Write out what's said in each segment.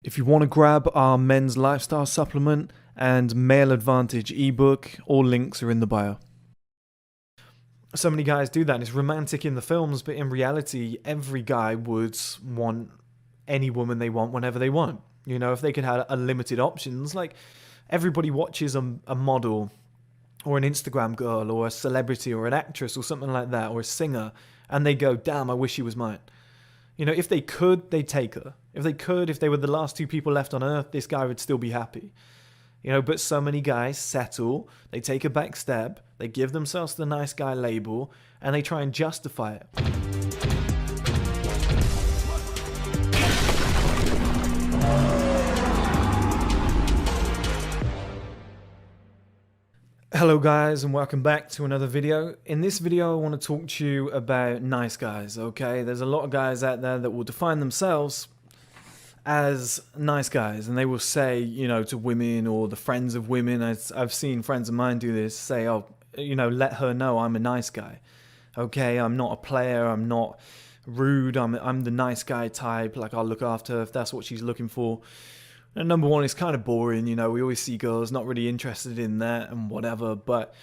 If you want to grab our men's lifestyle supplement and male advantage ebook, all links are in the bio. So many guys do that, and it's romantic in the films, but in reality, every guy would want any woman they want whenever they want. You know, if they could have unlimited options, like everybody watches a model or an Instagram girl or a celebrity or an actress or something like that, or a singer, and they go, damn, I wish she was mine. You know, if they could, they'd take her. If they could, if they were the last two people left on earth, this guy would still be happy. You know, but so many guys settle, they take a back step, they give themselves the nice guy label, and they try and justify it. Hello guys, and welcome back to another video. In this video, I want to talk to you about nice guys, okay? There's a lot of guys out there that will define themselves as nice guys, and they will say, you know, to women or the friends of women, as I've seen friends of mine do this, say, oh, you know, let her know I'm a nice guy, okay? I'm not a player, I'm not rude, I'm the nice guy type, like I'll look after her if that's what she's looking for. And number one, it's kind of boring, you know, we always see girls not really interested in that and whatever, but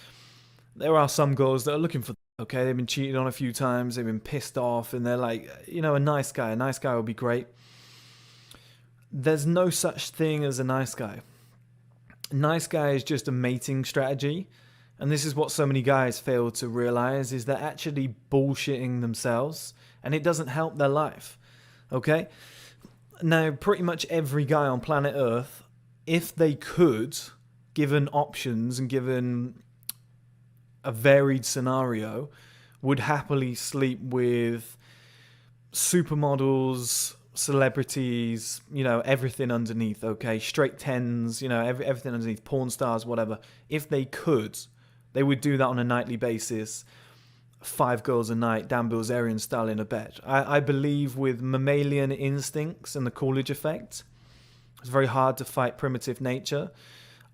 there are some girls that are looking for that, okay? They've been cheated on a few times, they've been pissed off, and they're like, you know, a nice guy would be great. There's no such thing as a nice guy. Nice guy is just a mating strategy, and this is what so many guys fail to realize, is they're actually bullshitting themselves, and it doesn't help their life, okay? Now, pretty much every guy on planet Earth, if they could, given options and given a varied scenario, would happily sleep with supermodels, celebrities, you know, everything underneath, okay? Straight tens, you know, everything underneath, porn stars, whatever. If they could, they would do that on a nightly basis. 5 girls a night, Dan Bilzerian style in a bed. I believe with mammalian instincts and the Coolidge effect, it's very hard to fight primitive nature.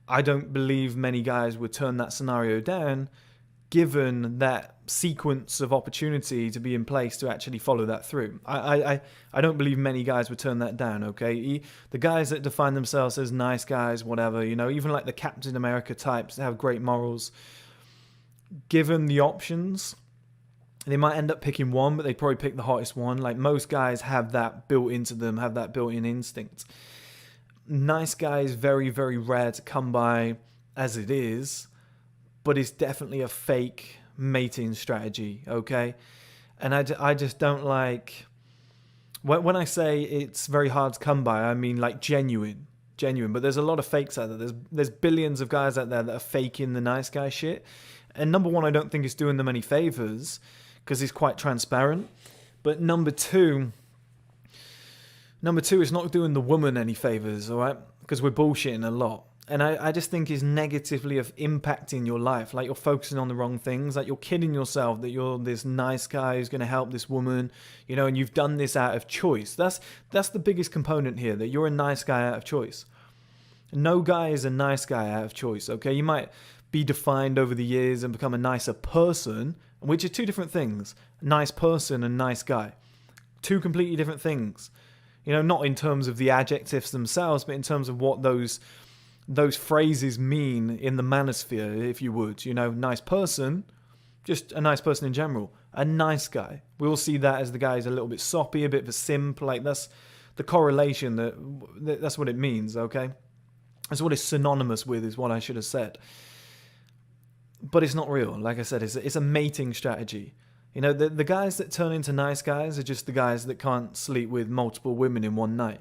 I don't believe many guys would turn that scenario down, given that sequence of opportunity to be in place to actually follow that through. I don't believe many guys would turn that down, okay? The guys that define themselves as nice guys, whatever, you know, even like the Captain America types that have great morals, given the options, they might end up picking one, but they'd probably pick the hottest one. Like, most guys have that built into them, have that built-in instinct. Nice guy is very, very rare to come by as it is, but it's definitely a fake mating strategy, okay? And I just don't like... When I say it's very hard to come by, I mean like genuine. But there's a lot of fakes out there. There's billions of guys out there that are faking the nice guy shit. And number one, I don't think it's doing them any favors, because it's quite transparent. But number two, it's not doing the woman any favors, all right? Because we're bullshitting a lot. And I just think is negatively impacting your life. Like, you're focusing on the wrong things. Like, you're kidding yourself that you're this nice guy who's going to help this woman, you know, and you've done this out of choice. That's the biggest component here, that you're a nice guy out of choice. No guy is a nice guy out of choice, okay? You might be defined over the years and become a nicer person, which are two different things. Nice person and nice guy. Two completely different things. You know, not in terms of the adjectives themselves, but in terms of what those phrases mean in the manosphere, if you would. You know, nice person, just a nice person in general. A nice guy. We all see that as the guy who's a little bit soppy, a bit of a simp. Like, that's the correlation, that's what it means, okay? That's what it's synonymous with, is what I should have said. But it's not real. Like I said, it's a mating strategy. You know, the guys that turn into nice guys are just the guys that can't sleep with multiple women in one night.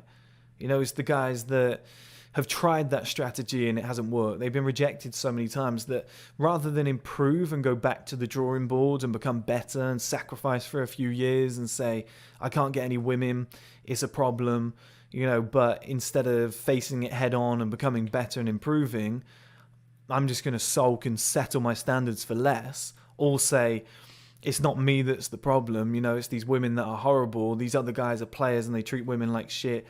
You know, it's the guys that have tried that strategy and it hasn't worked. They've been rejected so many times that rather than improve and go back to the drawing board and become better and sacrifice for a few years and say, I can't get any women, it's a problem, you know, but instead of facing it head on and becoming better and improving, I'm just going to sulk and settle my standards for less, or say, it's not me that's the problem, you know, it's these women that are horrible, these other guys are players and they treat women like shit.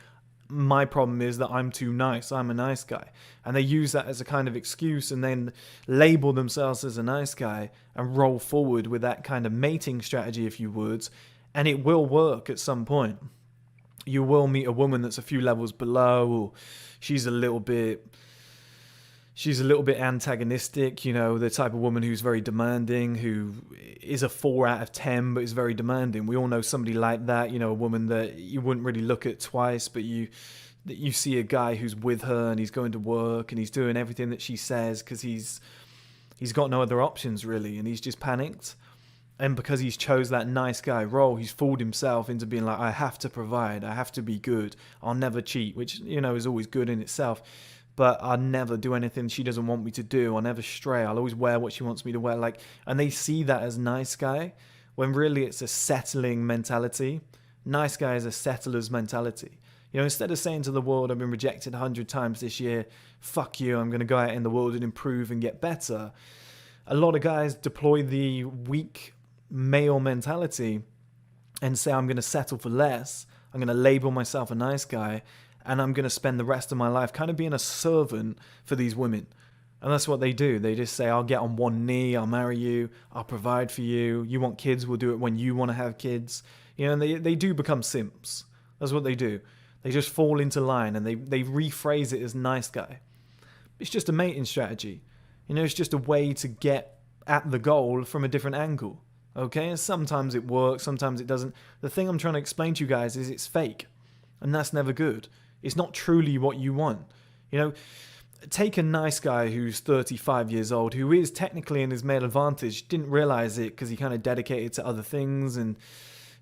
My problem is that I'm too nice, I'm a nice guy. And they use that as a kind of excuse and then label themselves as a nice guy and roll forward with that kind of mating strategy, if you would, and it will work at some point. you will meet a woman that's a few levels below, or she's a little bit antagonistic, you know, the type of woman who's very demanding, who is a 4 out of 10 but is very demanding. We all know somebody like that, you know, a woman that you wouldn't really look at twice, but you see a guy who's with her and he's going to work and he's doing everything that she says because he's got no other options really, and he's just panicked. And because he's chose that nice guy role, he's fooled himself into being like, I have to provide, I have to be good, I'll never cheat, which, you know, is always good in itself. But I'll never do anything she doesn't want me to do. I'll never stray. I'll always wear what she wants me to wear. Like, and they see that as nice guy, when really it's a settling mentality. Nice guy is a settler's mentality. You know, instead of saying to the world, I've been rejected 100 times this year, fuck you, I'm going to go out in the world and improve and get better. A lot of guys deploy the weak male mentality and say, I'm going to settle for less. I'm going to label myself a nice guy. And I'm going to spend the rest of my life kind of being a servant for these women. And that's what they do. They just say, I'll get on one knee, I'll marry you, I'll provide for you. You want kids, we'll do it when you want to have kids. You know, and they do become simps. That's what they do. They just fall into line and they rephrase it as nice guy. It's just a mating strategy. You know, it's just a way to get at the goal from a different angle. Okay? And sometimes it works, sometimes it doesn't. The thing I'm trying to explain to you guys is it's fake. And that's never good. It's not truly what you want. You know, take a nice guy who's 35 years old, who is technically in his male advantage, didn't realize it because he kind of dedicated to other things, and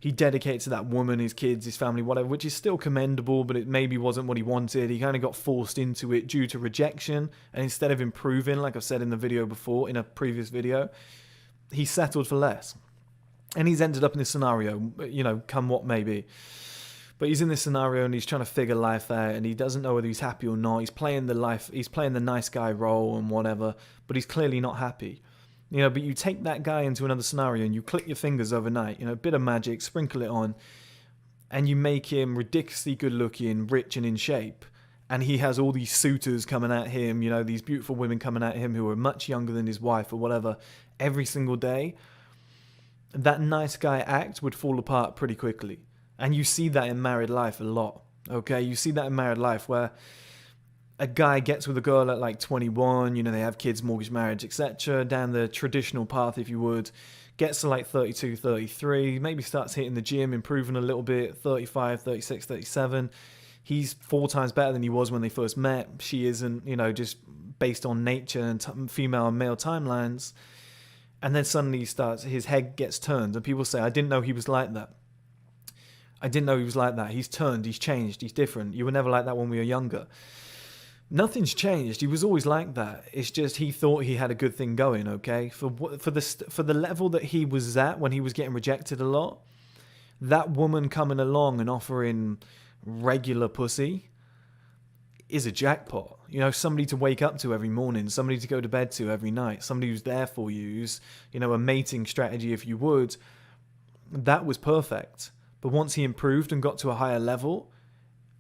he dedicated to that woman, his kids, his family, whatever, which is still commendable, but it maybe wasn't what he wanted. He kind of got forced into it due to rejection, and instead of improving, like I've said in the video before, in a previous video, he settled for less. And he's ended up in this scenario, you know, come what may be. But he's in this scenario and he's trying to figure life out and he doesn't know whether he's happy or not. He's playing the nice guy role and whatever, but he's clearly not happy. You know, but you take that guy into another scenario and you click your fingers overnight, you know, a bit of magic, sprinkle it on, and you make him ridiculously good looking, rich and in shape. And he has all these suitors coming at him, you know, these beautiful women coming at him who are much younger than his wife or whatever, every single day. That nice guy act would fall apart pretty quickly. And you see that in married life a lot, okay? You see that in married life where a guy gets with a girl at like 21, you know, they have kids, mortgage, marriage, etc., down the traditional path, if you would, gets to like 32, 33, maybe starts hitting the gym, improving a little bit, 35, 36, 37. He's 4 times better than he was when they first met. She isn't, you know, just based on nature and female and male timelines. And then suddenly his head gets turned and people say, I didn't know he was like that. I didn't know he was like that. He's turned, he's changed, he's different. You were never like that when we were younger. Nothing's changed. He was always like that. It's just he thought he had a good thing going, okay? For the level that he was at when he was getting rejected a lot, that woman coming along and offering regular pussy is a jackpot. You know, somebody to wake up to every morning, somebody to go to bed to every night, somebody who's there for you, who's, you know, a mating strategy if you would. That was perfect. But once he improved and got to a higher level,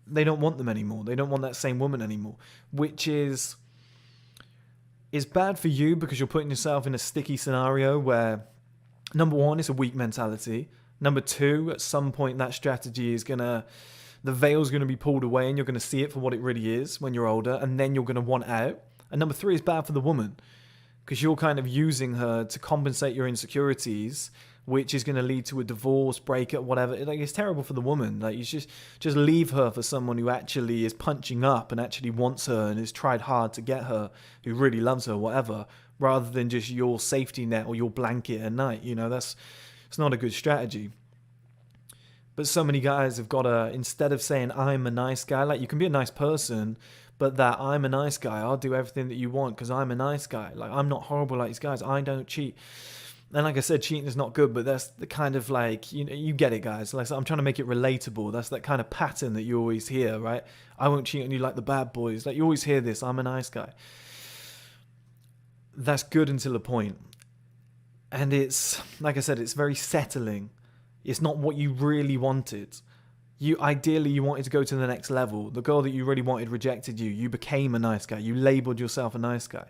they don't want them anymore. They don't want that same woman anymore, which is bad for you because you're putting yourself in a sticky scenario where, number one, it's a weak mentality. Number two, at some point that strategy is the veil's going to be pulled away and you're going to see it for what it really is when you're older, and then you're going to want out. And number three is bad for the woman because you're kind of using her to compensate your insecurities, which is going to lead to a divorce, breakup, whatever. Like, it's terrible for the woman. Like, you just leave her for someone who actually is punching up and actually wants her and has tried hard to get her, who really loves her, whatever, rather than just your safety net or your blanket at night. You know, it's not a good strategy. But so many guys have got to, instead of saying, I'm a nice guy, like, you can be a nice person, but that I'm a nice guy, I'll do everything that you want because I'm a nice guy. Like, I'm not horrible like these guys. I don't cheat. And like I said, cheating is not good, but that's the kind of, like, you know, you get it, guys. Like, I'm trying to make it relatable. That's that kind of pattern that you always hear, right? I won't cheat on you like the bad boys. Like, you always hear this, I'm a nice guy. That's good until a point. And it's, like I said, it's very settling. It's not what you really wanted. Ideally, you wanted to go to the next level. The girl that you really wanted rejected you. You became a nice guy. You labeled yourself a nice guy.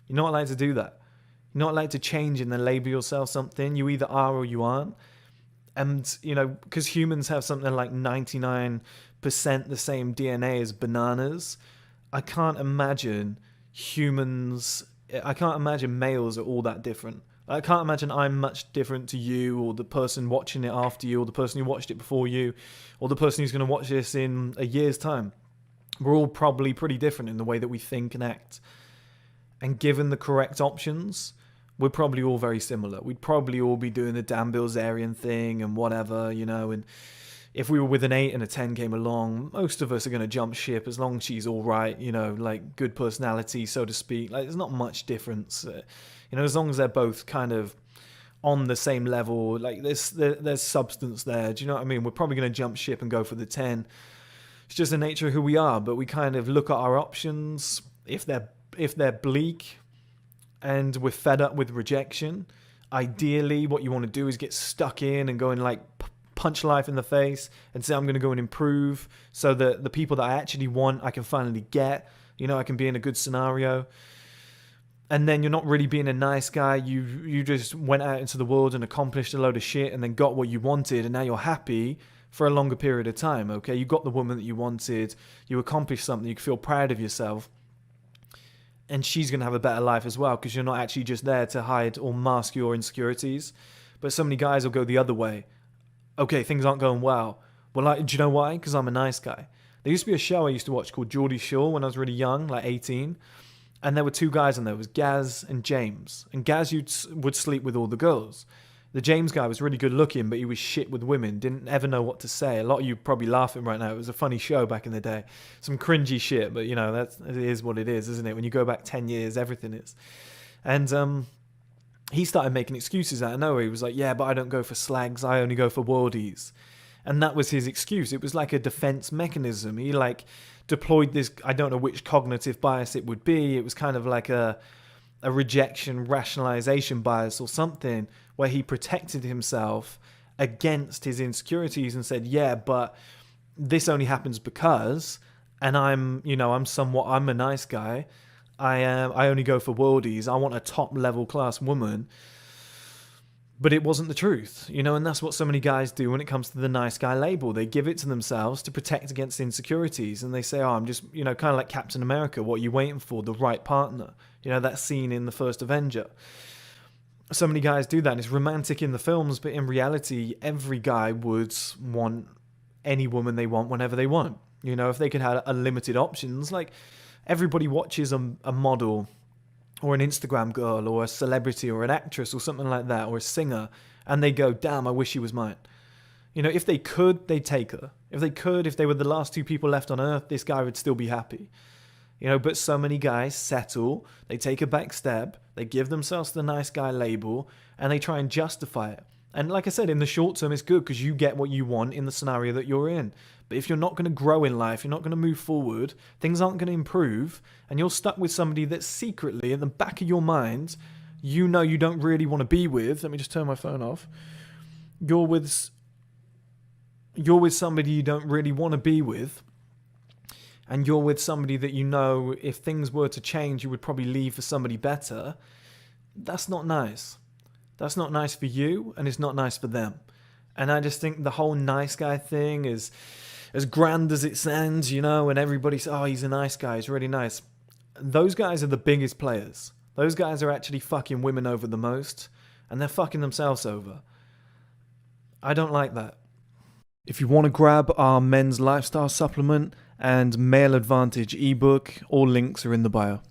You're not allowed to do that. You're not allowed to change and then label yourself something. You either are or you aren't. And, you know, because humans have something like 99 the same DNA as bananas, I can't imagine humans, I can't imagine males are all that different. I can't imagine I'm much different to you, or the person watching it after you, or the person who watched it before you, or the person who's going to watch this in a year's time. We're all probably pretty different in the way that we think and act. And given the correct options, we're probably all very similar. We'd probably all be doing the Dan Bilzerian thing and whatever, you know, and if we were with an 8 and a 10 came along, most of us are going to jump ship as long as she's all right, you know, like good personality, so to speak. Like, there's not much difference, you know, as long as they're both kind of on the same level, like there's substance there. Do you know what I mean? We're probably going to jump ship and go for the 10. It's just the nature of who we are, but we kind of look at our options. If they're bleak and we're fed up with rejection, ideally what you want to do is get stuck in and go and like punch life in the face and say, I'm going to go and improve so that the people that I actually want, I can finally get, you know, I can be in a good scenario. And then you're not really being a nice guy. You just went out into the world and accomplished a load of shit and then got what you wanted, and now you're happy for a longer period of time, okay? You got the woman that you wanted, you accomplished something, you can feel proud of yourself, and she's going to have a better life as well because you're not actually just there to hide or mask your insecurities. But so many guys will go the other way. Okay, things aren't going well. Well, do you know why? Because I'm a nice guy. There used to be a show I used to watch called Geordie Shore when I was really young, like 18, and there were two guys on there. It was Gaz and James. And Gaz would sleep with all the girls. The James guy was really good looking, but he was shit with women. Didn't ever know what to say. A lot of you probably laughing right now. It was a funny show back in the day. Some cringy shit, but you know, it is what it is, isn't it? When you go back 10 years, everything is. And he started making excuses out of nowhere. He was like, yeah, but I don't go for slags. I only go for worldies. And that was his excuse. It was like a defense mechanism. He like deployed this, I don't know which cognitive bias it would be. It was kind of like a rejection rationalization bias or something, where he protected himself against his insecurities and said, yeah, but this only happens because, and I'm a nice guy. I only go for worldies. I want a top level class woman. But it wasn't the truth, you know, and that's what so many guys do when it comes to the nice guy label. They give it to themselves to protect against insecurities, and they say, oh, I'm just, you know, kind of like Captain America. What are you waiting for? The right partner. You know, that scene in the first Avenger. So many guys do that, and it's romantic in the films, but in reality, every guy would want any woman they want whenever they want. You know, if they could have unlimited options, like everybody watches a model or an Instagram girl or a celebrity or an actress or something like that, or a singer, and they go, damn, I wish she was mine. You know, if they could, they'd take her. If they were the last two people left on earth, this guy would still be happy. You know, but so many guys settle, they take a back step, they give themselves the nice guy label, and they try and justify it. And like I said, in the short term, it's good because you get what you want in the scenario that you're in. But if you're not going to grow in life, you're not going to move forward, things aren't going to improve, and you're stuck with somebody that secretly, in the back of your mind, you know you don't really want to be with. Let me just turn my phone off. You're with somebody you don't really want to be with, and you're with somebody that you know if things were to change, you would probably leave for somebody better. That's not nice. That's not nice for you, and it's not nice for them. And I just think the whole nice guy thing is as grand as it sounds, you know, and everybody says, oh, he's a nice guy, he's really nice. Those guys are the biggest players. Those guys are actually fucking women over the most, and they're fucking themselves over. I don't like that. If you want to grab our men's lifestyle supplement and male advantage ebook, all links are in the bio.